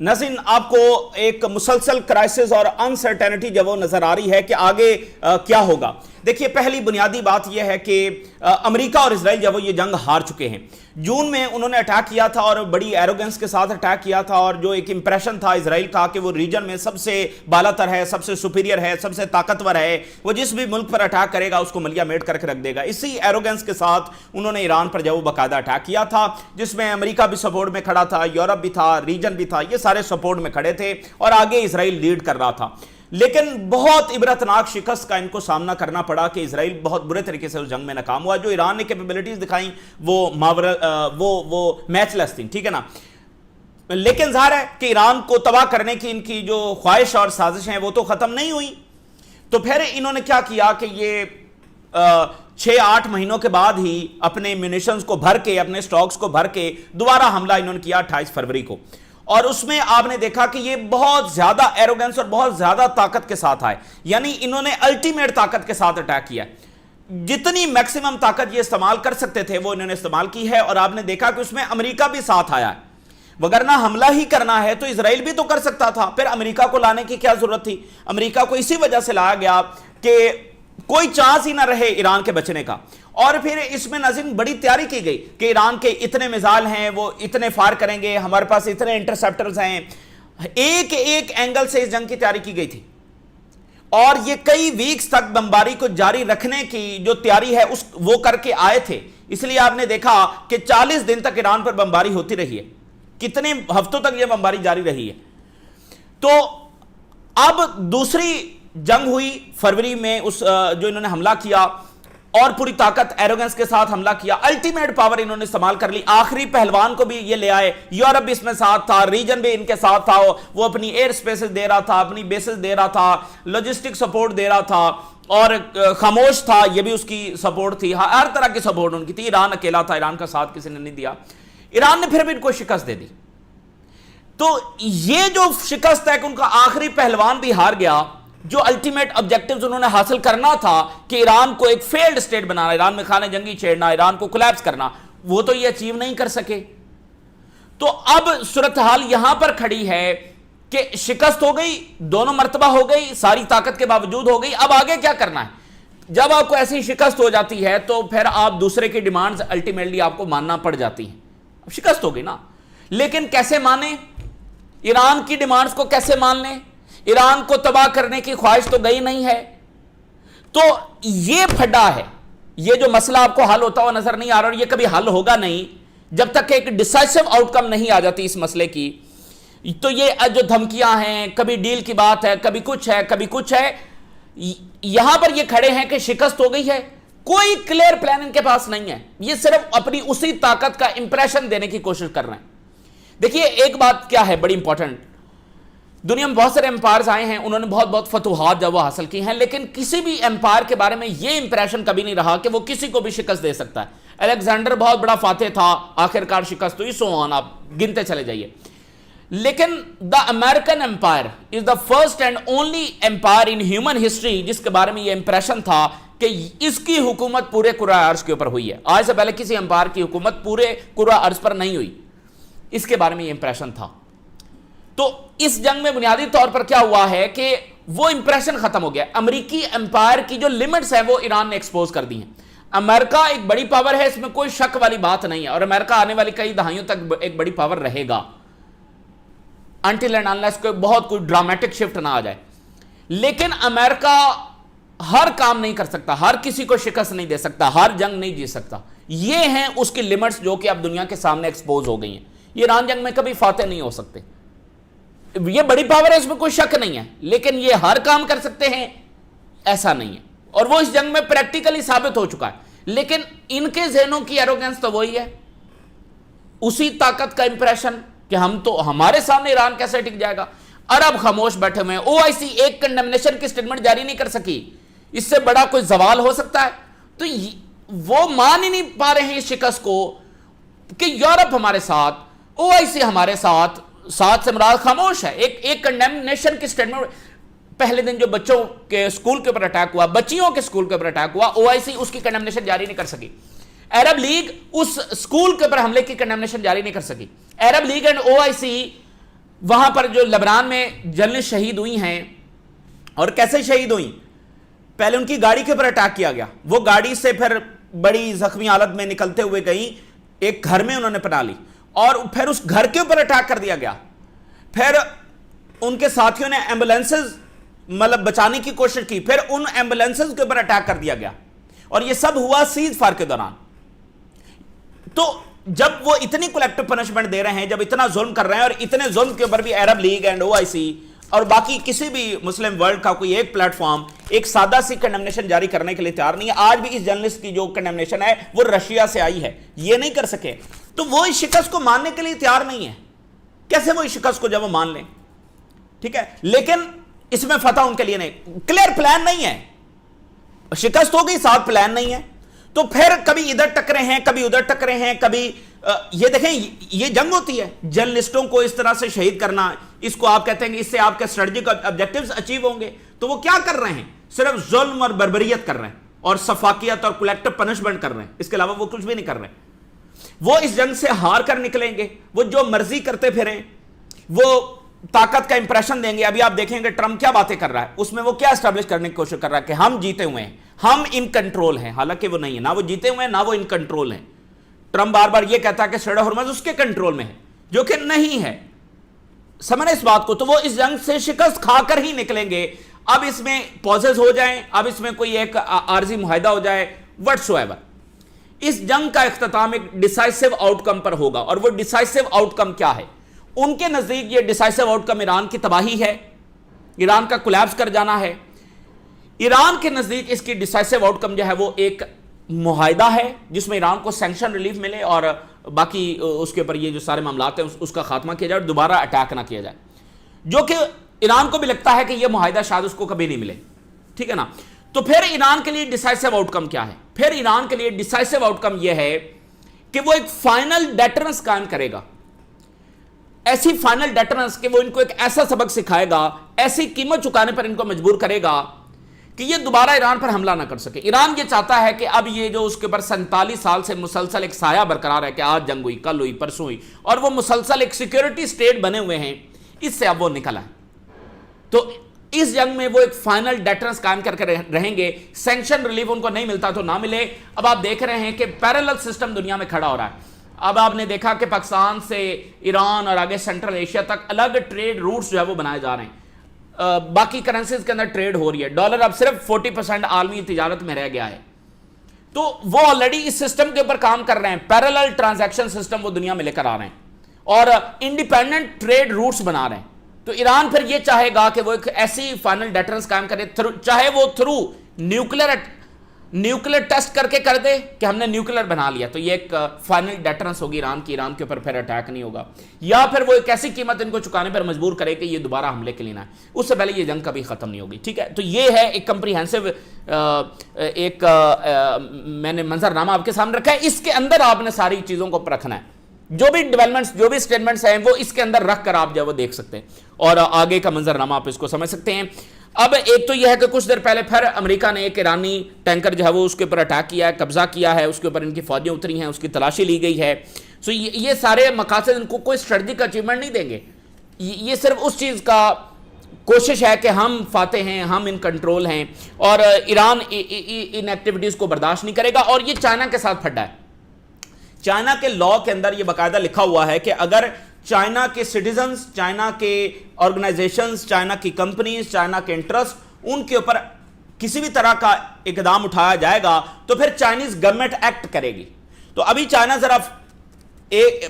ناظرین، آپ کو ایک مسلسل کرائسس اور انسرٹینٹی جب وہ نظر آ رہی ہے کہ آگے کیا ہوگا. دیکھیے، پہلی بنیادی بات یہ ہے کہ امریکہ اور اسرائیل جب وہ یہ جنگ ہار چکے ہیں، جون میں انہوں نے اٹیک کیا تھا اور بڑی ایروگنس کے ساتھ اٹیک کیا تھا، اور جو ایک امپریشن تھا اسرائیل کا کہ وہ ریجن میں سب سے بالا تر ہے، سب سے سپیریئر ہے، سب سے طاقتور ہے، وہ جس بھی ملک پر اٹیک کرے گا اس کو ملیا میٹ کر کے رکھ دے گا. اسی ایروگنس کے ساتھ انہوں نے ایران پر جو باقاعدہ اٹیک کیا تھا، جس میں امریکہ بھی سپورٹ میں کھڑا تھا، یورپ بھی تھا، ریجن بھی تھا، یہ سارے سپورٹ میں کھڑے تھے اور آگے اسرائیل لیڈ کر رہا تھا. لیکن بہت عبرتناک شکست کا ان کو سامنا کرنا پڑا کہ اسرائیل بہت برے طریقے سے اس جنگ میں ناکام ہوا. جو ایران نے کیپیبلٹیز دکھائیں وہ میچ لیس تھیں، ٹھیک ہے نا. لیکن ظاہر ہے کہ ایران کو تباہ کرنے کی ان کی جو خواہش اور سازش ہیں وہ تو ختم نہیں ہوئی. تو پھر انہوں نے کیا کیا کہ یہ 6-8 مہینوں کے بعد ہی اپنے میونیشنز کو بھر کے، اپنے سٹاکس کو بھر کے دوبارہ حملہ انہوں نے کیا 28 فروری کو. اور اس میں آپ نے دیکھا کہ یہ بہت زیادہ ایروگنس اور بہت زیادہ طاقت کے ساتھ آئے، یعنی انہوں نے الٹیمیٹ طاقت کے ساتھ اٹیک کیا. جتنی میکسیمم طاقت یہ استعمال کر سکتے تھے وہ انہوں نے استعمال کی ہے، اور آپ نے دیکھا کہ اس میں امریکہ بھی ساتھ آیا ہے. وگرنہ حملہ ہی کرنا ہے تو اسرائیل بھی تو کر سکتا تھا، پھر امریکہ کو لانے کی کیا ضرورت تھی؟ امریکہ کو اسی وجہ سے لایا گیا کہ کوئی چانس ہی نہ رہے ایران کے بچنے کا. اور پھر اس میں ناظرین بڑی تیاری کی گئی کہ ایران کے اتنے میزائل ہیں، وہ اتنے فائر کریں گے، ہمارے پاس اتنے انٹرسیپٹرز ہیں. ایک ایک اینگل سے اس جنگ کی تیاری کی گئی تھی، اور یہ کئی ویکس تک بمباری کو جاری رکھنے کی جو تیاری ہے وہ کر کے آئے تھے. اس لیے آپ نے دیکھا کہ 40 دن تک ایران پر بمباری ہوتی رہی ہے، کتنے ہفتوں تک یہ بمباری جاری رہی ہے. تو اب دوسری جنگ ہوئی فروری میں، جو انہوں نے حملہ کیا اور پوری طاقت ایروگنس کے ساتھ حملہ کیا. الٹیمیٹ پاور انہوں نے استعمال کر لی. آخری پہلوان کو بھی یہ لے آئے، یورپ بھی اس میں ساتھ تھا، ریجن بھی ان کے ساتھ تھا. وہ اپنی ایئر سپیسز دے رہا تھا، اپنی بیسز دے رہا تھا، لاجسٹک سپورٹ دے رہا تھا، اور خاموش تھا، یہ بھی اس کی سپورٹ تھی. ہر طرح کی سپورٹ ان کی تھی. ایران اکیلا تھا، ایران کا ساتھ کسی نے نہیں دیا. ایران نے پھر بھی ان کو شکست دے دی. تو یہ جو شکست ہے کہ ان کا آخری پہلوان بھی ہار گیا. جو الٹیمیٹ آبجیکٹیوز انہوں نے حاصل کرنا تھا کہ ایران کو ایک فیلڈ اسٹیٹ بنانا، ایران میں خانہ جنگی چھیڑنا، ایران کو کولیپس کرنا، وہ تو یہ اچیو نہیں کر سکے. تو اب صورتحال یہاں پر کھڑی ہے کہ شکست ہو گئی، دونوں مرتبہ ہو گئی، ساری طاقت کے باوجود ہو گئی. اب آگے کیا کرنا ہے؟ جب آپ کو ایسی شکست ہو جاتی ہے تو پھر آپ دوسرے کی ڈیمانڈز الٹیمیٹلی آپ کو ماننا پڑ جاتی ہیں. اب شکست ہو گئی نا، لیکن کیسے مانیں؟ ایران کی ڈیمانڈز کو کیسے مان لیں؟ ایران کو تباہ کرنے کی خواہش تو گئی نہیں ہے. تو یہ پھڈا ہے، یہ جو مسئلہ آپ کو حل ہوتا ہوا نظر نہیں آ رہا، اور یہ کبھی حل ہوگا نہیں جب تک کہ ایک ڈیسائسو آؤٹ کم نہیں آ جاتی اس مسئلے کی. تو یہ جو دھمکیاں ہیں، کبھی ڈیل کی بات ہے، کبھی کچھ ہے، کبھی کچھ ہے، یہاں پر یہ کھڑے ہیں کہ شکست ہو گئی ہے. کوئی کلیئر پلان ان کے پاس نہیں ہے. یہ صرف اپنی اسی طاقت کا امپریشن دینے کی کوشش کر رہے ہیں. دیکھیے ایک بات کیا ہے بڑی امپورٹنٹ، دنیا میں بہت سارے امپائرز آئے ہیں، انہوں نے بہت بہت فتوحات جب وہ حاصل کی ہیں، لیکن کسی بھی امپائر کے بارے میں یہ امپریشن کبھی نہیں رہا کہ وہ کسی کو بھی شکست دے سکتا ہے. الیگزینڈر بہت بڑا فاتح تھا، آخرکار شکست ہوئی، سو آن، آپ گنتے چلے جائیے. لیکن the American empire is the first and only empire in human history جس کے بارے میں یہ امپریشن تھا کہ اس کی حکومت پورے کرۂ ارض کے اوپر ہوئی ہے. آج سے پہلے کسی امپائر کی حکومت پورے کرۂ ارض پر نہیں ہوئی، اس کے بارے میں یہ امپریشن تھا. تو اس جنگ میں بنیادی طور پر کیا ہوا ہے کہ وہ امپریشن ختم ہو گیا. امریکی امپائر کی جو لمٹس ہیں وہ ایران نے ایکسپوز کر دی ہیں. امریکہ ایک بڑی پاور ہے، اس میں کوئی شک والی بات نہیں ہے، اور امریکہ آنے والی کئی دہائیوں تک ایک بڑی پاور رہے گا انٹل اینڈ انلیس کوئی بہت کوئی ڈرامیٹک شفٹ نہ آ جائے. لیکن امریکہ ہر کام نہیں کر سکتا، ہر کسی کو شکست نہیں دے سکتا، ہر جنگ نہیں جیت سکتا. یہ ہیں اس کی لمٹس جو کہ اب دنیا کے سامنے ایکسپوز ہو گئی ہیں. یہ ایران جنگ میں کبھی فاتح نہیں ہو سکتے. یہ بڑی پاور ہے، اس میں کوئی شک نہیں ہے، لیکن یہ ہر کام کر سکتے ہیں ایسا نہیں ہے، اور وہ اس جنگ میں پریکٹیکلی ثابت ہو چکا ہے. لیکن ان کے ذہنوں کی ایروگنس تو وہی ہے، اسی طاقت کا امپریشن کہ ہم تو ہمارے سامنے ایران کیسے ٹک جائے گا. عرب خاموش بیٹھے ہوئے ہیں. OIC ایک کنڈمنیشن کی سٹیٹمنٹ جاری نہیں کر سکی، اس سے بڑا کوئی زوال ہو سکتا ہے؟ تو وہ مان ہی نہیں پا رہے ہیں اس شکست کو کہ یورپ ہمارے ساتھ، OIC ہمارے ساتھ سے مراد خاموش ہے. ایک کنڈمنیشن کی سٹیٹمنٹ، پہلے دن جو بچوں کے سکول کے اوپر اٹیک ہوا، بچیوں کے سکول کے اوپر اٹیک ہوا، OIC اس کی کنڈمنیشن جاری نہیں کر سکی. عرب لیگ اس سکول کے اوپر حملے کی کنڈمنیشن جاری نہیں کر سکی. عرب لیگ اینڈ OIC وہاں پر جو لبنان میں جرنلسٹ شہید ہوئی ہیں، اور کیسے شہید ہوئی؟ پہلے ان کی گاڑی کے اوپر اٹیک کیا گیا، وہ گاڑی سے پھر بڑی زخمی حالت میں نکلتے ہوئے گئی، ایک گھر میں انہوں نے پناہ لی، اور پھر اس گھر کے اوپر اٹیک کر دیا گیا، پھر ان کے ساتھیوں نے ایمبولینسز مطلب بچانے کی کوشش کی، پھر ان ایمبولینسز کے اوپر اٹیک کر دیا گیا، اور یہ سب ہوا سیز فائر کے دوران۔ تو جب وہ اتنی کولیکٹو پنشمنٹ دے رہے ہیں، جب اتنا ظلم کر رہے ہیں، اور اتنے ظلم کے اوپر بھی عرب لیگ اینڈ OIC اور باقی کسی بھی مسلم ورلڈ کا کوئی ایک پلیٹ فارم ایک سادہ سی کنڈمنیشن جاری کرنے کے لیے تیار نہیں ہے۔ آج بھی اس جرنلسٹ کی جو کنڈمنیشن ہے وہ رشیا سے آئی ہے، یہ نہیں کر سکے، تو وہ اس شکست کو ماننے کے لیے تیار نہیں ہے۔ کیسے وہ اس شکست کو جب وہ مان لیں؟ ٹھیک ہے، لیکن اس میں فتح ان کے لیے نہیں، کلیئر پلان نہیں ہے، شکست ہو گئی، ساتھ پلان نہیں ہے، تو پھر کبھی ادھر ٹکرے ہیں، کبھی ادھر ٹکرے ہیں، کبھی یہ دیکھیں یہ جنگ ہوتی ہے، جرنلسٹوں کو اس طرح سے شہید کرنا، اس کو آپ کہتے ہیں کہ اس سے آپ کے اسٹریٹجک آبجیکٹیوز اچیو ہوں گے، تو وہ کیا کر رہے ہیں؟ صرف ظلم اور بربریت کر رہے ہیں، اور سفاکیت اور کولیکٹو پنشمنٹ کر رہے ہیں، اس کے علاوہ وہ کچھ بھی نہیں کر رہے۔ وہ اس جنگ سے ہار کر نکلیں گے، وہ جو مرضی کرتے پھریں، وہ طاقت کا امپریشن دیں گے۔ ابھی آپ دیکھیں گے ٹرمپ کیا باتیں کر رہا ہے، اس میں وہ کیا اسٹیبلش کرنے کی کوشش کر رہا ہے کہ ہم جیتے ہوئے ہیں، ہم ان کنٹرول ہیں، حالانکہ وہ نہیں ہے، نہ وہ جیتے ہوئے ہیں نہ وہ ان کنٹرول ہیں۔ ٹرمپ بار بار یہ کہتا ہے کہ سٹریٹ آف ہرمز اس کے کنٹرول میں ہے، جو کہ نہیں ہے۔ سمجھیں اس بات کو، تو وہ اس جنگ سے شکست کھا کر ہی نکلیں گے۔ اب اس میں پوزز ہو جائیں، اب اس میں کوئی ایک عارضی معاہدہ ہو جائے، وٹس ایور، اس جنگ کا اختتام ایک ڈیسائسو آؤٹ کم پر ہوگا، اور وہ ڈیسائسو آؤٹ کم کیا ہے؟ ان کے نزدیک یہ ڈیسائسو آؤٹ کم ایران کی تباہی ہے، ایران کا کولیپس کر جانا ہے۔ ایران کے نزدیک اس کی ڈیسائسو آؤٹ کم جو ہے وہ ایک معاہدہ ہے جس میں ایران کو سینکشن ریلیف ملے، اور باقی اس کے اوپر یہ جو سارے معاملات ہیں اس کا خاتمہ کیا جائے اور دوبارہ اٹیک نہ کیا جائے، جو کہ ایران کو بھی لگتا ہے کہ یہ معاہدہ شاید اس کو کبھی نہیں ملے، ٹھیک ہے نا۔ تو پھر ایران کے لیے ڈیسائسو آؤٹ کم کیا ہے؟ پھر ایران کے لیے ڈیسائسو آؤٹ کم یہ ہے کہ وہ ایک فائنل ڈیٹرنس قائم کرے گا، ایسی فائنل ڈیٹرنس کہ وہ ان کو ایک ایسا سبق سکھائے گا، ایسی قیمت چکانے پر ان کو مجبور کرے گا کہ یہ دوبارہ ایران پر حملہ نہ کر سکے۔ ایران یہ چاہتا ہے کہ اب یہ جو اس کے اوپر 47 سال سے مسلسل ایک سایہ برقرار ہے کہ آج جنگ ہوئی، کل ہوئی، پرسوں ہوئی، اور وہ مسلسل ایک سیکیورٹی سٹیٹ بنے ہوئے ہیں، اس سے اب وہ نکل آئے۔ تو اس جنگ میں وہ ایک فائنل ڈیٹرنس قائم کر کے رہیں گے، سینکشن ریلیف ان کو نہیں ملتا تو نہ ملے۔ اب آپ دیکھ رہے ہیں کہ پیرالل سسٹم دنیا میں کھڑا ہو رہا ہے۔ اب آپ نے دیکھا کہ پاکستان سے ایران اور آگے سینٹرل ایشیا تک الگ ٹریڈ روٹس جو ہے وہ بنائے جا رہے ہیں، باقی کرنسیز کے اندر ٹریڈ ہو رہی ہے، ڈالر اب صرف 40% عالمی تجارت میں رہ گیا ہے، تو وہ آلریڈی اس سسٹم کے اوپر کام کر رہے ہیں، پیرالل ٹرانزیکشن سسٹم وہ دنیا میں لے کر آ رہے ہیں، اور انڈیپینڈنٹ ٹریڈ روٹس بنا رہے ہیں۔ تو ایران پھر یہ چاہے گا کہ وہ ایک ایسی فائنل ڈیٹرنس قائم کرے، چاہے وہ تھرو نیوکلیر ٹیسٹ کر کے کر دے کہ ہم نے نیوکلیر بنا لیا، تو یہ ایک فائنل ڈیٹرنس ہوگی ایران کی، ایران کے اوپر پھر اٹیک نہیں ہوگا، یا پھر وہ ایک ایسی قیمت ان کو چکانے پر مجبور کرے کہ یہ دوبارہ حملے کے لیے نہ ہے، اس سے پہلے یہ جنگ کبھی ختم نہیں ہوگی، ٹھیک ہے۔ تو یہ ہے ایک کمپریہنسو ایک میں نے منظر نامہ آپ کے سامنے رکھا ہے، اس کے اندر آپ نے ساری چیزوں کو رکھنا ہے، جو بھی ڈیولپمنٹس جو بھی سٹیٹمنٹس ہیں وہ اس کے اندر رکھ کر آپ جو ہے وہ دیکھ سکتے ہیں، اور آگے کا منظر نامہ آپ اس کو سمجھ سکتے ہیں۔ اب ایک تو یہ ہے کہ کچھ دیر پہلے پھر امریکہ نے ایک ایرانی ٹینکر جو ہے وہ اس کے اوپر اٹیک کیا ہے، قبضہ کیا ہے، اس کے اوپر ان کی فوجیں اتری ہیں، اس کی تلاشی لی گئی ہے۔ سو یہ سارے مقاصد ان کو کوئی اسٹریٹجک اچیومنٹ نہیں دیں گے، یہ صرف اس چیز کا کوشش ہے کہ ہم فاتح ہیں، ہم ان کنٹرول ہیں، اور ایران ان ایکٹیویٹیز کو برداشت نہیں کرے گا، اور یہ چائنا کے ساتھ پھڈا ہے۔ چائنا کے لاء کے اندر یہ باقاعدہ لکھا ہوا ہے کہ اگر چائنا کے سٹیزنز، چائنا کے آرگنائزیشنز، چائنا کی کمپنیز، چائنا کے انٹرسٹ، ان کے اوپر کسی بھی طرح کا اقدام اٹھایا جائے گا تو پھر چائنیز گورنمنٹ ایکٹ کرے گی۔ تو ابھی چائنا ذرا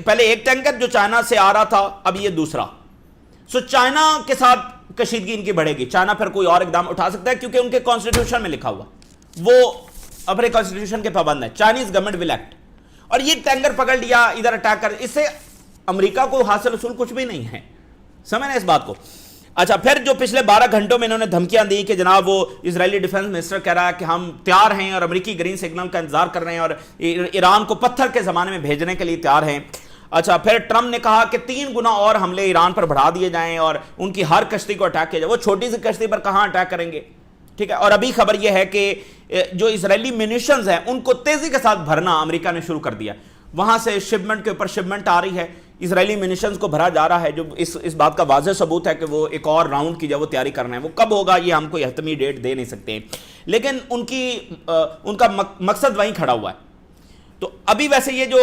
پہلے ایک ٹینکر جو چائنا سے آ رہا تھا، اب یہ دوسرا، سو چائنا کے ساتھ کشیدگی ان کی بڑھے گی۔ چائنا پھر کوئی اور اقدام اٹھا سکتا ہے کیونکہ ان کے کانسٹیٹیوشن میں لکھا ہوا، وہ اپنے کانسٹیٹیوشن کے پابند ہے، چائنیز گورنمنٹ ول ایکٹ۔ اور یہ ٹینکر پکڑ لیا، ادھر اٹیک کر، اس سے امریکہ کو حاصل اصول کچھ بھی نہیں ہے، سمجھیں اس بات کو۔ اچھا، پھر جو پچھلے 12 گھنٹوں میں انہوں نے دھمکیاں دی کہ جناب وہ اسرائیلی ڈیفنس منسٹر کہہ رہا ہے کہ ہم تیار ہیں اور امریکی گرین سگنل کا انتظار کر رہے ہیں اور ایران کو پتھر کے زمانے میں بھیجنے کے لیے تیار ہیں۔ اچھا، پھر ٹرمپ نے کہا کہ 3 گنا اور حملے ایران پر بڑھا دیے جائیں اور ان کی ہر کشتی کو اٹیک کیا جائے۔ وہ چھوٹی سی کشتی پر کہاں اٹیک کریں گے، ٹھیک ہے۔ اور ابھی خبر یہ ہے کہ جو اسرائیلی میونیشنز ہیں ان کو تیزی کے ساتھ بھرنا امریکہ نے شروع کر دیا، وہاں سے شپمنٹ کے اوپر شپمنٹ آ رہی ہے۔ اسرائیلی منیشنز کو بھرا جا رہا ہے، جو اس بات کا واضح ثبوت ہے کہ وہ ایک اور راؤنڈ کی جو وہ تیاری کرنا ہے، وہ کب ہوگا یہ ہم کوئی حتمی ڈیٹ دے نہیں سکتے، لیکن ان کا مقصد وہیں کھڑا ہوا ہے۔ تو ابھی ویسے یہ جو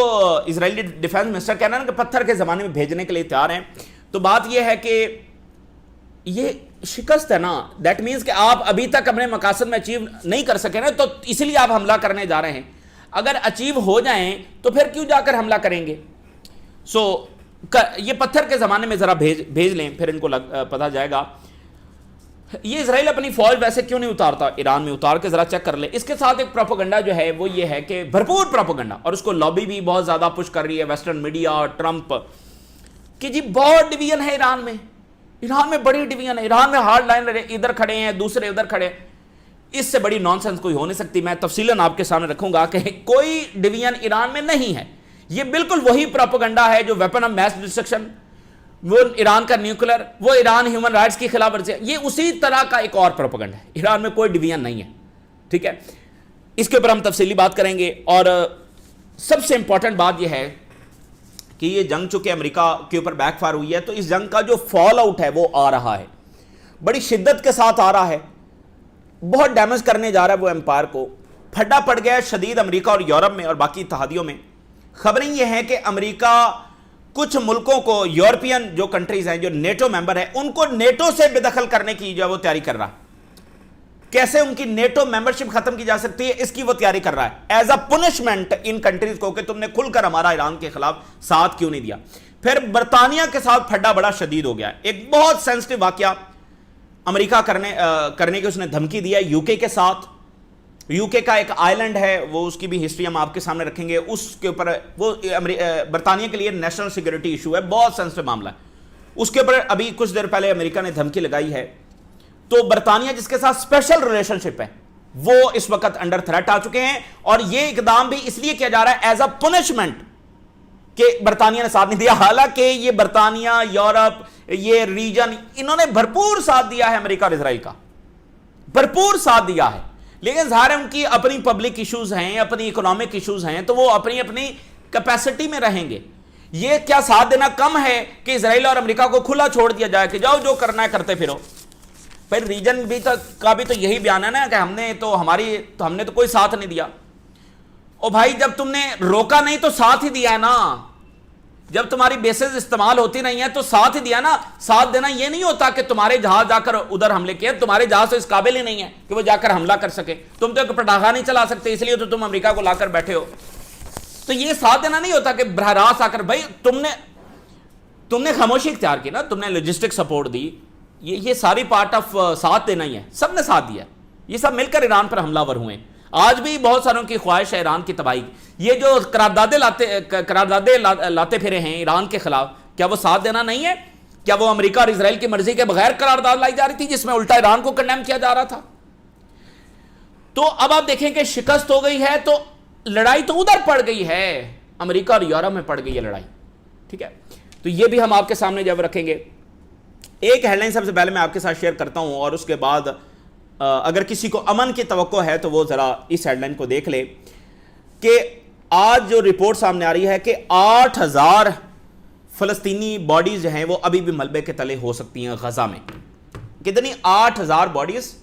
اسرائیلی ڈیفنس منسٹر کہنا ہے نا کہ پتھر کے زمانے میں بھیجنے کے لیے تیار ہیں، تو بات یہ ہے کہ یہ شکست ہے نا، دیٹ مینس کہ آپ ابھی تک اپنے مقاصد میں اچیو نہیں کر سکے نا، تو اس لیے آپ حملہ کرنے جا رہے ہیں۔ اگر اچیو ہو جائیں تو پھر کیوں جا کر حملہ کریں گے؟ یہ پتھر کے زمانے میں ذرا بھیج لیں، پھر ان کو پتا جائے گا۔ یہ اسرائیل اپنی فوج ویسے کیوں نہیں اتارتا ایران میں؟ اتار کے ذرا چیک کر لیں۔ اس کے ساتھ ایک پروپیگنڈا جو ہے وہ یہ ہے کہ بھرپور پروپیگنڈا، اور اس کو لابی بھی بہت زیادہ پش کر رہی ہے ویسٹرن میڈیا اور ٹرمپ، کہ جی بہت ڈویژن ہے ایران میں بڑی ڈویژن ہے، ایران میں ہارڈ لائن ادھر کھڑے ہیں، دوسرے ادھر کھڑے ہیں۔ اس سے بڑی نان سینس کوئی ہو نہیں سکتی۔ میں تفصیلاً آپ کے سامنے رکھوں گا کہ کوئی ڈویژن ایران میں نہیں ہے۔ یہ بالکل وہی پروپیگنڈا ہے جو ویپن آف میس ڈسٹرکشن، وہ ایران کا نیوکلر، وہ ایران ہیومن رائٹس کی خلاف ورزی ہے، یہ اسی طرح کا ایک اور پروپیگنڈا ہے۔ ایران میں کوئی ڈویژن نہیں ہے، ٹھیک ہے؟ اس کے اوپر ہم تفصیلی بات کریں گے۔ اور سب سے امپورٹنٹ بات یہ ہے کہ یہ جنگ چونکہ امریکہ کے اوپر بیک فائر ہوئی ہے، تو اس جنگ کا جو فال آؤٹ ہے وہ آ رہا ہے، بڑی شدت کے ساتھ آ رہا ہے، بہت ڈیمیج کرنے جا رہا ہے وہ امپائر کو۔ پھڈا پڑ گیا ہے شدید امریکہ اور یورپ میں اور باقی اتحادیوں میں۔ خبریں یہ ہیں کہ امریکہ کچھ ملکوں کو، یورپین جو کنٹریز ہیں جو نیٹو ممبر ہیں، ان کو نیٹو سے بے دخل کرنے کی جو وہ تیاری کر رہا ہے۔ کیسے ان کی نیٹو ممبرشپ ختم کی جا سکتی ہے، اس کی وہ تیاری کر رہا ہے as a punishment in countries کو، کہ تم نے کھل کر ہمارا ایران کے خلاف ساتھ کیوں نہیں دیا۔ پھر برطانیہ کے ساتھ پھڈا بڑا شدید ہو گیا ہے۔ ایک بہت سینسٹیو واقعہ امریکہ کرنے کی اس نے دھمکی دیا ہے یو کے کے ساتھ۔ یو کے کا ایک آئی لینڈ ہے، وہ اس کی بھی ہسٹری ہم آپ کے سامنے رکھیں گے۔ اس کے اوپر وہ برطانیہ کے لیے نیشنل سیکورٹی ایشو ہے، بہت سینسٹیو معاملہ ہے۔ اس کے اوپر ابھی کچھ دیر پہلے امریکہ نے دھمکی لگائی ہے۔ تو برطانیہ جس کے ساتھ اسپیشل ریلیشن شپ ہے، وہ اس وقت انڈر تھریٹ آ چکے ہیں، اور یہ اقدام بھی اس لیے کیا جا رہا ہے ایز اے پنشمنٹ کہ برطانیہ نے ساتھ نہیں دیا۔ حالانکہ یہ برطانیہ، یورپ، یہ ریجن، انہوں نے بھرپور ساتھ دیا ہے امریکہ اور اسرائیل کا، بھرپور ساتھ دیا ہے، لیکن ظاہر ہے ان کی اپنی پبلک ایشوز ہیں، اپنی اکنامک ایشوز ہیں، تو وہ اپنی کیپیسٹی میں رہیں گے۔ یہ کیا ساتھ دینا کم ہے کہ اسرائیل اور امریکہ کو کھلا چھوڑ دیا جائے کہ جاؤ جو کرنا ہے کرتے پھرو؟ پھر ریجن کا بھی تو یہی بیان ہے نا کہ ہم نے تو کوئی ساتھ نہیں دیا۔ او بھائی، جب تم نے روکا نہیں تو ساتھ ہی دیا ہے نا، جب تمہاری بیسز استعمال ہوتی نہیں ہے تو ساتھ ہی دیا نا۔ ساتھ دینا یہ نہیں ہوتا کہ تمہارے جہاز جا کر ادھر حملے کیے، تمہارے جہاز تو اس قابل ہی نہیں ہے کہ وہ جا کر حملہ کر سکے، تم تو ایک پٹاخہ نہیں چلا سکتے، اس لیے تو تم امریکہ کو لا کر بیٹھے ہو۔ تو یہ ساتھ دینا نہیں ہوتا کہ براہ راست آ کر بھائی تم نے خاموشی اختیار کی نا، تم نے لاجسٹک سپورٹ دی، یہ ساری پارٹ آف ساتھ دینا ہی ہے۔ سب نے ساتھ دیا، یہ سب مل کر ایران پر حملہ ور ہوئے۔ آج بھی بہت ساروں کی خواہش ہے ایران کی تباہی۔ یہ جو قراردادیں لاتے پھرے ہیں ایران کے خلاف، کیا وہ ساتھ دینا نہیں ہے؟ کیا وہ امریکہ اور اسرائیل کی مرضی کے بغیر قرارداد لائی جا رہی تھی جس میں الٹا ایران کو کنڈیم کیا جا رہا تھا؟ تو اب آپ دیکھیں کہ شکست ہو گئی ہے، تو لڑائی تو ادھر پڑ گئی ہے، امریکہ اور یورپ میں پڑ گئی ہے لڑائی، ٹھیک ہے؟ تو یہ بھی ہم آپ کے سامنے جب رکھیں گے۔ ایک ہیڈ لائن سب سے پہلے میں آپ کے ساتھ شیئر کرتا ہوں، اور اس کے بعد اگر کسی کو امن کی توقع ہے تو وہ ذرا اس ہیڈ لائن کو دیکھ لے کہ آج جو رپورٹ سامنے آ رہی ہے کہ 8000 فلسطینی باڈیز جو ہیں وہ ابھی بھی ملبے کے تلے ہو سکتی ہیں غزہ میں۔ کتنی؟ 8000 باڈیز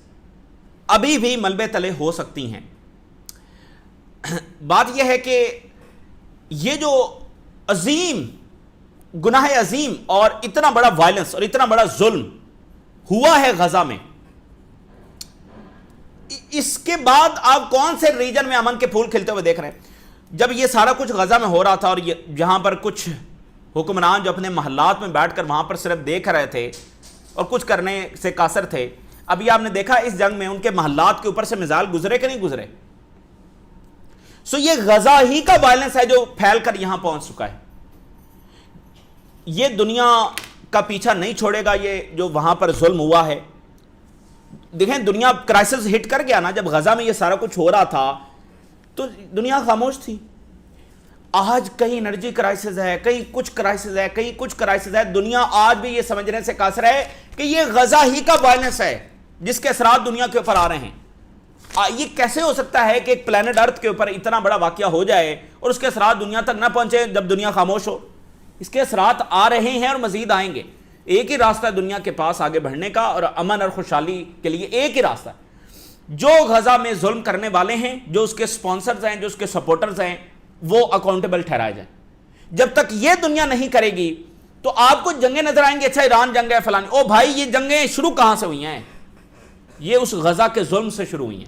ابھی بھی ملبے تلے ہو سکتی ہیں۔ بات یہ ہے کہ یہ جو عظیم گناہ عظیم اور اتنا بڑا وائلنس اور اتنا بڑا ظلم ہوا ہے غزہ میں، اس کے بعد آپ کون سے ریجن میں امن کے پھول کھلتے ہوئے دیکھ رہے ہیں؟ جب یہ سارا کچھ غزہ میں ہو رہا تھا، اور جہاں پر کچھ حکمران جو اپنے محلات میں بیٹھ کر وہاں پر صرف دیکھ رہے تھے اور کچھ کرنے سے قاصر تھے، ابھی آپ نے دیکھا اس جنگ میں ان کے محلات کے اوپر سے میزائل گزرے کہ نہیں گزرے؟ سو یہ غزہ ہی کا وائلنس ہے جو پھیل کر یہاں پہنچ چکا ہے۔ یہ دنیا کا پیچھا نہیں چھوڑے گا، یہ جو وہاں پر ظلم ہوا ہے۔ دیکھیں، دنیا کرائسس ہٹ کر گیا نا، جب غزہ میں یہ سارا کچھ ہو رہا تھا تو دنیا خاموش تھی۔ آج کہیں انرجی کرائسس ہے، کہیں کچھ کرائسس ہے، کہیں کچھ کرائسس ہے، دنیا آج بھی یہ سمجھنے سے قاصر ہے کہ یہ غزہ ہی کا وائلنس ہے جس کے اثرات دنیا کے اوپر آ رہے ہیں۔ یہ کیسے ہو سکتا ہے کہ ایک پلانٹ ارتھ کے اوپر اتنا بڑا واقعہ ہو جائے اور اس کے اثرات دنیا تک نہ پہنچے جب دنیا خاموش ہو؟ اس کے اثرات آ رہے ہیں اور مزید آئیں گے. ایک ہی راستہ ہے دنیا کے پاس آگے بڑھنے کا اور امن اور خوشحالی کے لیے ایک ہی راستہ ہے. جو غزہ میں ظلم کرنے والے ہیں, جو اس کے سپانسرز ہیں, جو اس کے سپورٹرز ہیں, وہ اکاؤنٹیبل ٹھہرائے جائیں. جب تک یہ دنیا نہیں کرے گی تو آپ کو جنگیں نظر آئیں گے, اچھا ایران جنگ ہے فلانی. او بھائی, یہ جنگیں شروع کہاں سے ہوئی ہیں؟ یہ اس غزہ کے ظلم سے شروع ہوئی ہیں.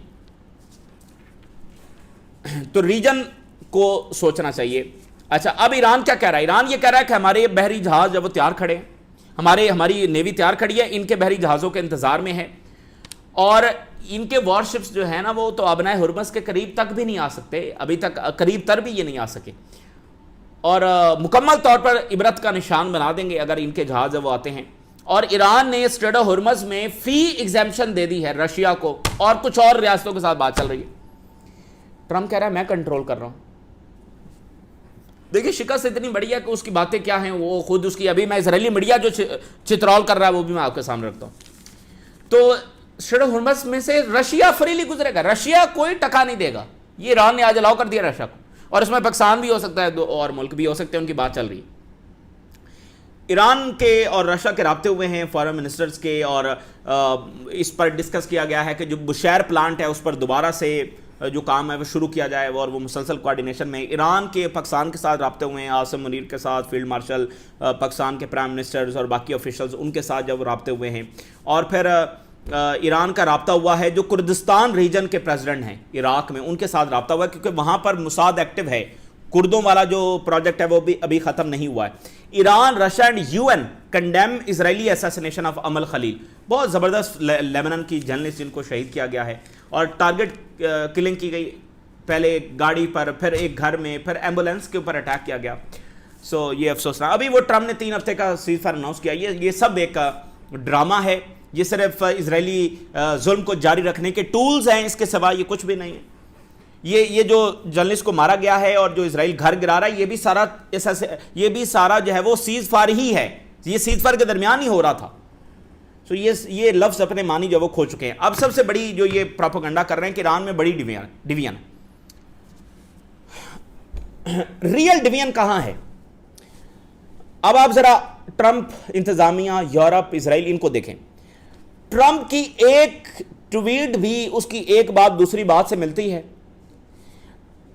تو ریجن کو سوچنا چاہیے. اچھا, اب ایران کیا کہہ رہا ہے؟ ایران یہ کہہ رہا ہے کہ ہمارے بحری جہاز جب وہ تیار کھڑے ہیں, ہماری نیوی تیار کھڑی ہے, ان کے بحری جہازوں کے انتظار میں ہے, اور ان کے وار شپس جو ہیں نا وہ تو ابنائے ہرمز کے قریب تک بھی نہیں آ سکتے, ابھی تک قریب تر بھی یہ نہیں آ سکے, اور مکمل طور پر عبرت کا نشان بنا دیں گے اگر ان کے جہاز وہ آتے ہیں. اور ایران نے اسٹریٹ آف ہرمز میں فی ایگزیمپشن دے دی ہے رشیا کو, اور کچھ اور ریاستوں کے ساتھ بات چل رہی ہے. ٹرمپ کہہ رہا ہے میں کنٹرول کر رہا ہوں. دیکھیں شکست اتنی بڑی ہے کہ اس کی باتیں کیا ہیں وہ خود اس کی, ابھی میں اسرائیلی میڈیا جو چترول کر رہا ہے وہ بھی میں آپ کے سامنے رکھتا ہوں. تو اسٹریٹ آف ہرمز میں سے رشیا فریلی گزرے گا, رشیا کوئی ٹکا نہیں دے گا. یہ ایران نے آج الاؤ کر دیا رشیا کو, اور اس میں پاکستان بھی ہو سکتا ہے, دو اور ملک بھی ہو سکتے ہیں, ان کی بات چل رہی ہے. ایران کے اور رشیا کے رابطے ہوئے ہیں فارن منسٹرز کے, اور اس پر ڈسکس کیا گیا ہے کہ جو بشیر پلانٹ ہے اس پر دوبارہ سے جو کام ہے وہ شروع کیا جائے, اور وہ مسلسل کوارڈینیشن میں. ایران کے پاکستان کے ساتھ رابطے ہوئے ہیں, عاصم منیر کے ساتھ, فیلڈ مارشل پاکستان کے پرائم منسٹرز اور باقی آفیشلز, ان کے ساتھ جب رابطے ہوئے ہیں. اور پھر ایران کا رابطہ ہوا ہے جو کردستان ریجن کے پریزیڈنٹ ہیں عراق میں, ان کے ساتھ رابطہ ہوا ہے کیونکہ وہاں پر موساد ایکٹیو ہے. کردوں والا جو پروجیکٹ ہے وہ بھی ابھی ختم نہیں ہوا ہے. Iran, Russia and U N condemn Israeli assassination of Amal Khalil. بہت زبردست لیبنان کی جرنلسٹ جن کو شہید کیا گیا ہے, اور ٹارگٹ کلنگ کی گئی, پہلے گاڑی پر, پھر ایک گھر میں, پھر ایمبولینس کے اوپر اٹیک کیا گیا. سو یہ افسوسناک. ابھی وہ ٹرمپ نے 3 ہفتے کا سیز فائر اناؤنس کیا. یہ سب ایک ڈرامہ ہے, یہ صرف اسرائیلی ظلم کو جاری رکھنے کے ٹولز ہیں, اس کے سوا یہ کچھ بھی نہیں ہے. یہ جو جرنلسٹ کو مارا گیا ہے اور جو اسرائیل گھر گرا رہا ہے, یہ بھی سارا جو ہے وہ سیز فائر ہی ہے. یہ سیز فائر کے درمیان ہی ہو رہا تھا. سو یہ لفظ اپنے معنی جو وہ کھو چکے ہیں. اب سب سے بڑی جو یہ پروپیگنڈا کر رہے ہیں کہ ایران میں بڑی ڈویژن. ریئل ڈویژن کہاں ہے؟ اب آپ ذرا ٹرمپ, انتظامیہ, یورپ, اسرائیل, ان کو دیکھیں. ٹرمپ کی ایک ٹویٹ بھی اس کی ایک بات دوسری بات سے ملتی ہے.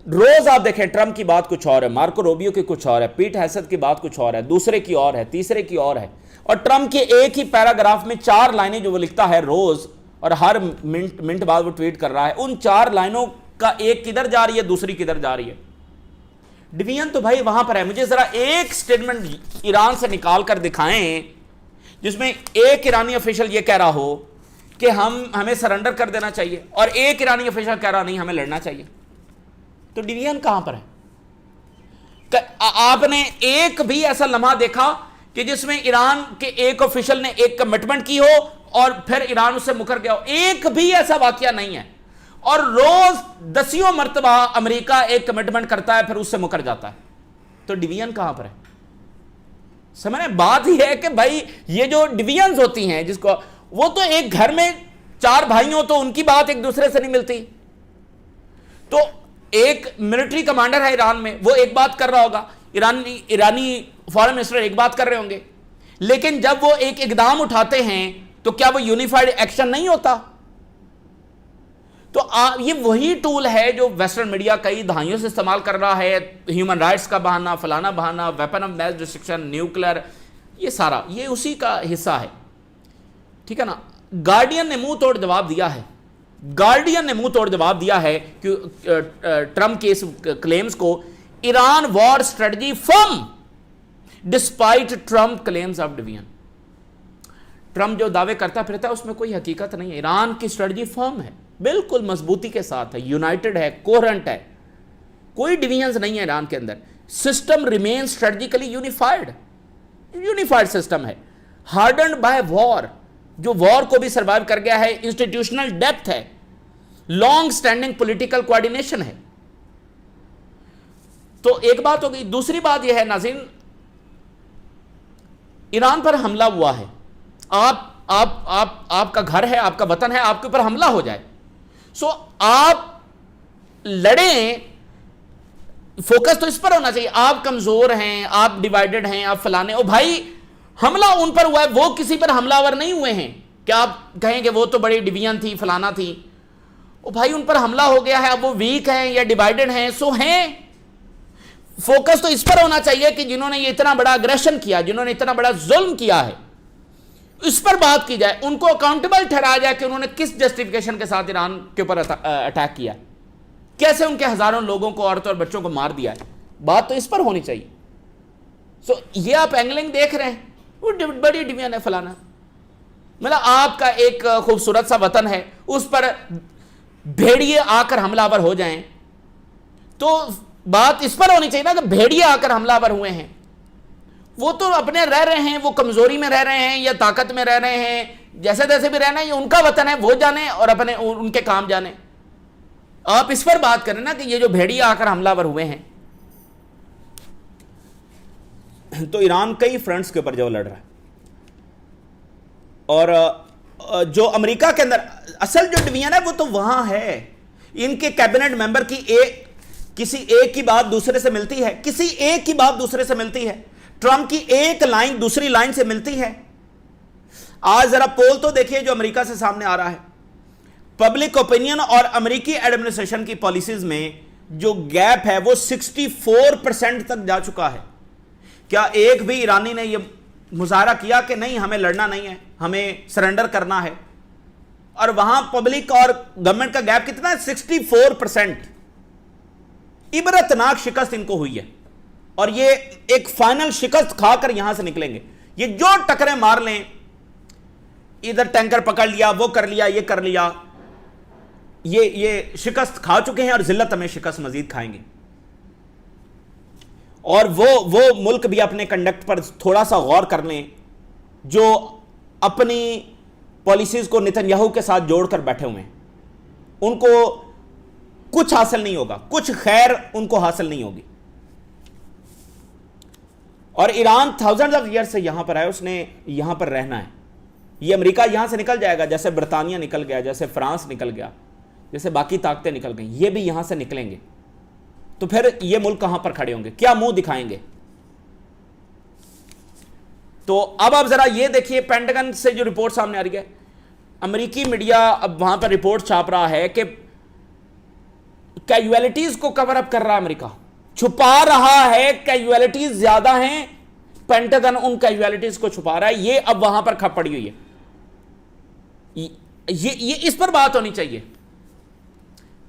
روز آپ دیکھیں ٹرمپ کی بات کچھ اور ہے, مارکو روبیو کی کچھ اور ہے, پیٹ ہیسٹ کی بات کچھ اور ہے, دوسرے کی اور ہے, تیسرے کی اور ہے. اور ٹرمپ کے ایک ہی پیراگراف میں 4 لائنیں جو وہ لکھتا ہے روز, اور ہر منٹ بعد وہ ٹویٹ کر رہا ہے, ان 4 لائنوں کا ایک کدھر جا رہی ہے, دوسری کدھر جا رہی ہے. ڈویژن تو بھائی وہاں پر ہے. مجھے ذرا ایک سٹیٹمنٹ ایران سے نکال کر دکھائیں جس میں ایک ایرانی افیشل یہ کہہ رہا ہو کہ ہمیں سرنڈر کر دینا چاہیے, اور ایک ایرانی افیشل کہہ رہا نہیں ہمیں لڑنا چاہیے. تو ڈویژن کہاں پر ہے؟ آپ نے ایک بھی ایسا لمحہ دیکھا کہ جس میں ایران کے ایک افیشل نے ایک کمٹمنٹ کی ہو اور پھر ایران اس سے مکر گیا ہو؟ ایک بھی ایسا واقعہ نہیں ہے. اور روز 10 مرتبہ امریکہ ایک کمٹمنٹ کرتا ہے پھر اس سے مکر جاتا ہے. تو ڈویژن کہاں پر ہے؟ سمجھیں, بات ہی ہے کہ بھائی یہ جو ڈویژنز ہوتی ہیں, جس کو وہ تو ایک گھر میں 4 بھائی ہوں تو ان کی بات ایک دوسرے سے نہیں ملتی. تو ایک ملٹری کمانڈر ہے ایران میں, وہ ایک بات کر رہا ہوگا, ایرانی فارن منسٹر ایک بات کر رہے ہوں گے, لیکن جب وہ ایک اقدام اٹھاتے ہیں تو کیا وہ یونیفائڈ ایکشن نہیں ہوتا؟ تو یہ وہی ٹول ہے جو ویسٹرن میڈیا کئی دہائیوں سے استعمال کر رہا ہے. ہیومن رائٹس کا بہانہ, فلانا بہانہ, weapon of mass destruction, nuclear, یہ سارا یہ اسی کا حصہ ہے. ٹھیک ہے نا. گارڈین نے منہ توڑ جواب دیا ہے, کہ ٹرمپ کے اس کلیمز کو, Iran war strategy firm despite Trump claims of division. Trump جو دعوے کرتا پھرتا ہے اس میں کوئی حقیقت نہیں ہے. ایران کی اسٹریٹجی فرم ہے, بالکل مضبوطی کے ساتھ ہے, یونائٹڈ ہے, کوہرنٹ ہے, کوئی ڈویژنز نہیں ہے ایران کے اندر. System remain strategically unified system ہے, ہارڈنڈ بائی وار, جو وار کو بھی سروائیو کر گیا ہے, انسٹیٹیوشنل ڈیپتھ ہے, لانگ سٹینڈنگ پولیٹیکل کوارڈینیشن ہے. تو ایک بات ہو گئی. دوسری بات یہ ہے ناظرین, ایران پر حملہ ہوا ہے, آپ کا گھر ہے, آپ کا وطن ہے, آپ کے اوپر حملہ ہو جائے, سو آپ لڑیں فوکس تو اس پر ہونا چاہیے. آپ کمزور ہیں, آپ ڈیوائیڈڈ ہیں, آپ فلانے. او بھائی حملہ ان پر ہوا ہے, وہ کسی پر حملہ آور نہیں ہوئے ہیں کہ آپ کہیں کہ وہ تو بڑی ڈویژن تھی, فلانا تھی. او بھائی ان پر حملہ ہو گیا ہے, اب وہ ویک ہیں یا ڈیوائیڈڈ ہیں, سو ہیں. فوکس تو اس پر ہونا چاہیے کہ جنہوں نے یہ اتنا بڑا اگریشن کیا, جنہوں نے اتنا بڑا ظلم کیا ہے, اس پر بات کی جائے, ان کو اکاؤنٹیبل ٹھہرایا جائے کہ انہوں نے کس جسٹیفیکیشن کے ساتھ ایران کے اوپر اٹیک کیا, کیسے ان کے ہزاروں لوگوں کو, عورتوں اور بچوں کو مار دیا ہے. بات تو اس پر ہونی چاہیے. سو یہ آپ اینگلنگ دیکھ رہے ہیں, وہ بڑی ڈویژن ہے فلانا. مطلب آپ کا ایک خوبصورت سا وطن ہے, اس پر بھیڑیے آ کر حملہ آور ہو جائیں, تو بات اس پر ہونی چاہیے نا کہ بھیڑیے آ کر حملہ آور ہوئے ہیں, وہ تو اپنے رہ رہے ہیں, وہ کمزوری میں رہ رہے ہیں یا طاقت میں رہ رہے ہیں, جیسے تیسے بھی رہنا ہے, یہ ان کا وطن ہے, وہ جانے اور اپنے ان کے کام جانے. آپ اس پر بات کریں نا کہ یہ جو بھیڑیے آ کر حملہ آور ہوئے ہیں. تو ایران کئی فرنٹس کے اوپر جو لڑ رہا ہے, اور جو امریکہ کے اندر اصل جو ڈویژن ہے وہ تو وہاں ہے. ان کے کیبنٹ ممبر کی کسی ایک کی بات دوسرے سے ملتی ہے, کسی ایک کی بات دوسرے سے ملتی ہے, ٹرمپ کی ایک لائن دوسری لائن سے ملتی ہے. آج ذرا پول تو دیکھیے جو امریکہ سے سامنے آ رہا ہے, پبلک اوپینین اور امریکی ایڈمنسٹریشن کی پالیسیز میں جو گیپ ہے وہ 64% تک جا چکا ہے. کیا ایک بھی ایرانی نے یہ مظاہرہ کیا کہ نہیں ہمیں لڑنا نہیں ہے, ہمیں سرنڈر کرنا ہے؟ اور وہاں پبلک اور گورنمنٹ کا گیپ کتنا ہے؟ 64%. عبرتناک شکست ان کو ہوئی ہے, اور یہ ایک فائنل شکست کھا کر یہاں سے نکلیں گے. یہ جو ٹکریں مار لیں, ادھر ٹینکر پکڑ لیا, وہ کر لیا, یہ کر لیا, یہ شکست کھا چکے ہیں, اور ذلت میں شکست مزید کھائیں گے. اور وہ ملک بھی اپنے کنڈکٹ پر تھوڑا سا غور کر لیں جو اپنی پالیسیز کو نتنیاہو کے ساتھ جوڑ کر بیٹھے ہوئے ہیں. ان کو کچھ حاصل نہیں ہوگا, کچھ خیر ان کو حاصل نہیں ہوگی. اور ایران تھاؤزنڈ آف ایئر سے یہاں پر ہے, اس نے یہاں پر رہنا ہے. یہ امریکہ یہاں سے نکل جائے گا جیسے برطانیہ نکل گیا, جیسے فرانس نکل گیا, جیسے باقی طاقتیں نکل گئیں, یہ بھی یہاں سے نکلیں گے. تو پھر یہ ملک کہاں پر کھڑے ہوں گے, کیا منہ دکھائیں گے؟ تو اب آپ ذرا یہ دیکھیے, پینٹاگن سے جو رپورٹ سامنے آ رہی ہے, امریکی میڈیا اب وہاں پر رپورٹ چھاپ رہا ہے کہ کیجویلٹیز کو کور اپ کر رہا ہے امریکہ, چھپا رہا ہے, کیجویلٹیز زیادہ ہیں, پینٹاگن ان کیجویلٹیز کو چھپا رہا ہے. یہ اب وہاں پر کھپ پڑی ہوئی ہے. یہ اس پر بات ہونی چاہیے.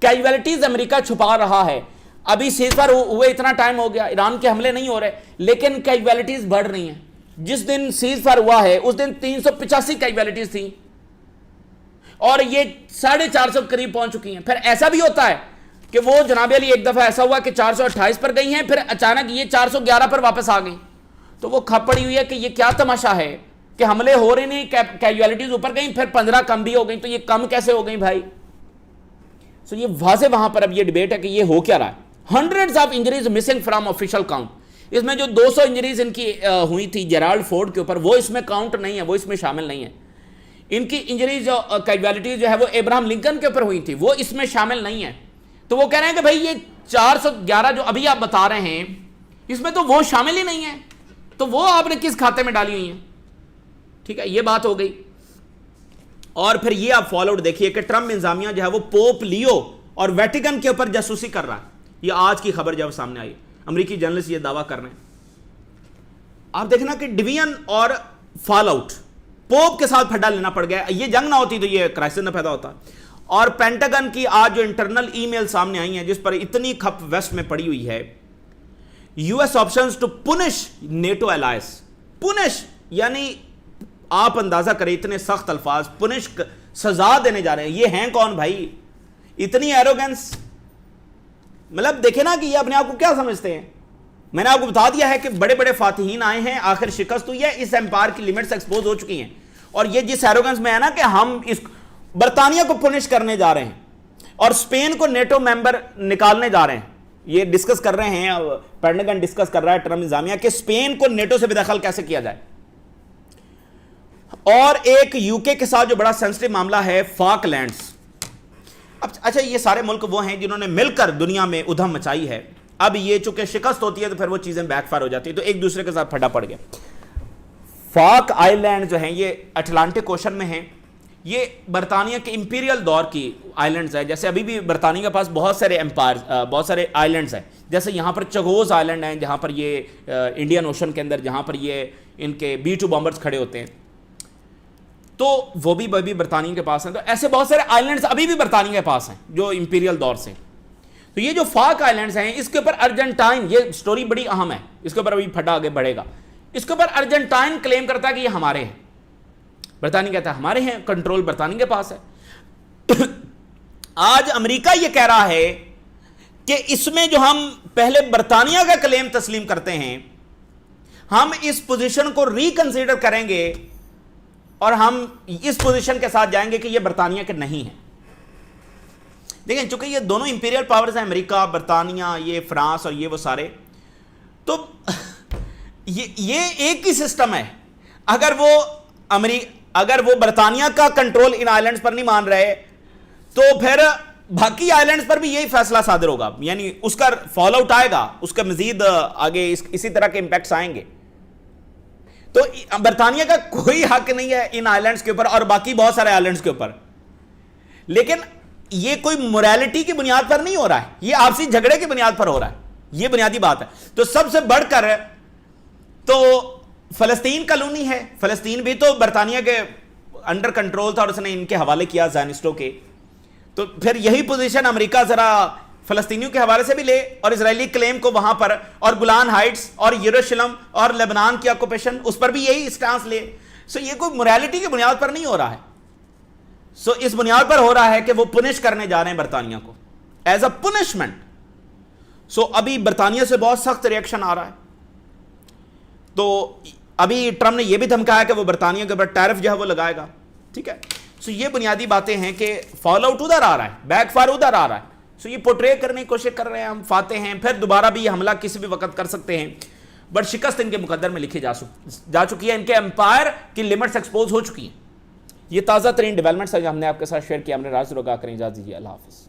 کیجویلٹیز امریکہ چھپا رہا ہے. ابھی سیز فائر ہوئے اتنا ٹائم ہو گیا, ایران کے حملے نہیں ہو رہے, لیکن کیجویلٹیز بڑھ رہی ہیں. جس دن سیز فائر ہوا ہے اس دن 385 کیجویلٹیز تھیں, اور یہ 450 قریب پہنچ چکی ہیں. پھر ایسا بھی ہوتا ہے کہ وہ جناب علی ایک دفعہ ایسا ہوا کہ 428 پر گئی ہیں, پھر اچانک یہ 411 پر واپس آ گئی. تو وہ کھپ پڑی ہوئی ہے کہ یہ کیا تماشا ہے کہ حملے ہو رہے نہیں, کیجویلٹیز اوپر گئیں, پھر 15 کم بھی ہو گئیں, تو یہ کم کیسے ہو گئیں بھائی؟ سو یہ واضح وہاں پر اب یہ ڈیبیٹ ہے کہ یہ ہو کیا رہا ہے. Hundreds of injuries missing from official count. اس میں جو 200 انجریز ان کی ہوئی تھی جیرالڈ فورڈ کے اوپر, وہ اس میں کاؤنٹ نہیں ہے, وہ اس میں شامل نہیں ہے. ان کی انجریز جو کیجویلٹیز جو ہے وہ ابراہم لنکن کے اوپر ہوئی تھی, وہ اس میں شامل نہیں ہے. تو وہ کہہ رہے ہیں کہ بھائی یہ 411 جو ابھی آپ بتا رہے ہیں اس میں تو وہ شامل ہی نہیں ہے, تو وہ آپ نے کس کھاتے میں ڈالی ہوئی ہیں؟ ٹھیک ہے, یہ بات ہو گئی. اور پھر یہ آپ فالو آؤٹ دیکھیے کہ ٹرمپ انتظامیہ جو ہے وہ پوپ لیو اور ویٹیکن کے اوپر جاسوسی کر رہا ہے. یہ آج کی خبر جب سامنے آئی, امریکی جرنلسٹ یہ دعویٰ کر رہے ہیں. آپ دیکھنا کہ ڈویژن اور فال آؤٹ, پوپ کے ساتھ پھڈا لینا پڑ گیا. یہ جنگ نہ ہوتی تو یہ کرائسس نہ پیدا ہوتا. اور پینٹاگن کی آج جو انٹرنل ای میل سامنے آئی ہیں جس پر اتنی کھپ ویسٹ میں پڑی ہوئی ہے, U S options to punish NATO allies. Punish یعنی آپ اندازہ کریں اتنے سخت الفاظ, پنش سزا دینے جا رہے ہیں. یہ ہیں کون بھائی؟ اتنی ایروگنس. مطلب دیکھیں نا کہ یہ اپنے آپ کو کیا سمجھتے ہیں. میں نے آپ کو بتا دیا ہے کہ بڑے بڑے فاتحین آئے ہیں, آخر شکست ہوئی ہے, اس امپائر کی لیمٹس ایکسپوز ہو چکی ہیں. اور یہ جس ایروگنس میں ہے نا کہ ہم اس برطانیہ کو پنش کرنے جا رہے ہیں اور اسپین کو نیٹو ممبر نکالنے جا رہے ہیں, یہ ڈسکس کر رہے ہیں, پینٹاگن ڈسکس کر رہا ہے ٹرمپ انتظامیہ کہ اسپین کو نیٹو سے بے دخل کیسے کیا جائے. اور ایک یو کے ساتھ جو بڑا سینسٹیو معاملہ ہے, فاک لینڈز. اب اچھا, یہ سارے ملک وہ ہیں جنہوں نے مل کر دنیا میں ادھم مچائی ہے, اب یہ چونکہ شکست ہوتی ہے تو پھر وہ چیزیں بیک فائر ہو جاتی ہیں، تو ایک دوسرے کے ساتھ پھڈا پڑ گیا۔ فاک آئی لینڈ جو ہیں یہ اٹلانٹک اوشن میں ہیں، یہ برطانیہ کے امپیریل دور کی آئی لینڈز ہیں، جیسے ابھی بھی برطانیہ کے پاس بہت سارے بہت سارے آئی لینڈز ہیں، جیسے یہاں پر چگوز آئی لینڈ ہیں جہاں پر یہ انڈین اوشن کے اندر جہاں پر یہ ان کے B-2 بامبرز کھڑے ہوتے ہیں، تو وہ بھی برطانیہ کے پاس ہیں۔ تو ایسے بہت سارے آئی لینڈز ابھی بھی برطانیہ کے پاس ہیں جو امپیریل دور سے۔ تو یہ جو فاک آئی لینڈز ہیں اس کے اوپر ارجنٹائن، یہ سٹوری بڑی اہم ہے، اس کے اوپر ابھی پھڈا آگے بڑھے گا، اس کے اوپر ارجنٹائن کلیم کرتا ہے کہ یہ ہمارے ہیں، برطانیہ کہتا ہے ہمارے ہیں، کنٹرول برطانیہ کے پاس ہے۔ آج امریکہ یہ کہہ رہا ہے کہ اس میں جو ہم پہلے برطانیہ کا کلیم تسلیم کرتے ہیں، ہم اس پوزیشن کو ریکنسیڈر کریں گے اور ہم اس پوزیشن کے ساتھ جائیں گے کہ یہ برطانیہ کے نہیں ہیں۔ دیکھیں چونکہ یہ دونوں امپیریل پاورز ہیں، امریکہ، برطانیہ، یہ فرانس اور یہ وہ سارے، تو یہ ایک ہی سسٹم ہے۔ اگر وہ برطانیہ کا کنٹرول ان آئی لینڈز پر نہیں مان رہے تو پھر باقی آئی لینڈز پر بھی یہی فیصلہ صادر ہوگا، یعنی اس کا فال آؤٹ آئے گا، اس کا مزید آگے اسی طرح کے امپیکٹس آئیں گے۔ تو برطانیہ کا کوئی حق نہیں ہے ان آئی لینڈز کے اوپر اور باقی بہت سارے آئی لینڈز کے اوپر، لیکن یہ کوئی موریلٹی کی بنیاد پر نہیں ہو رہا ہے، یہ آپسی جھگڑے کی بنیاد پر ہو رہا ہے، یہ بنیادی بات ہے۔ تو سب سے بڑھ کر تو فلسطین کالونی ہے، فلسطین بھی تو برطانیہ کے انڈر کنٹرول تھا اور اس نے ان کے حوالے کیا زائنسٹوں کے، تو پھر یہی پوزیشن امریکہ ذرا فلسطینیوں کے حوالے سے بھی لے اور اسرائیلی کلیم کو وہاں پر، اور گولان ہائٹس اور یروشلم اور لبنان کی آکوپیشن اس پر بھی یہی سٹانس لے۔ سو یہ کوئی موریلٹی کی بنیاد پر نہیں ہو رہا ہے، سو اس بنیاد پر ہو رہا ہے کہ وہ پنش کرنے جا رہے ہیں برطانیہ کو ایز اے پنشمنٹ۔ سو ابھی برطانیہ سے بہت سخت ریئیکشن آ رہا ہے، تو ابھی ٹرمپ نے یہ بھی دھمکایا کہ وہ برطانیہ کے اوپر ٹیرف جو ہے وہ لگائے گا، ٹھیک ہے۔ سو یہ بنیادی باتیں ہیں کہ فال آؤٹ ادھر آ رہا ہے، بیک فائر ادھر آ رہا ہے۔ سو یہ پورٹرے کرنے کی کوشش کر رہے ہیں ہم فاتح ہیں، پھر دوبارہ بھی یہ حملہ کسی بھی وقت کر سکتے ہیں، بٹ شکست ان کے مقدر میں لکھی جا چکی ہے، ان کے امپائر کی لمٹس ایکسپوز ہو چکی ہیں۔ یہ تازہ ترین ڈیولپمنٹس ہیں جو ہم نے آپ کے ساتھ شیئر کیا، ہم نے راز روگا کریں، اجازت دیجیے، اللہ حافظ۔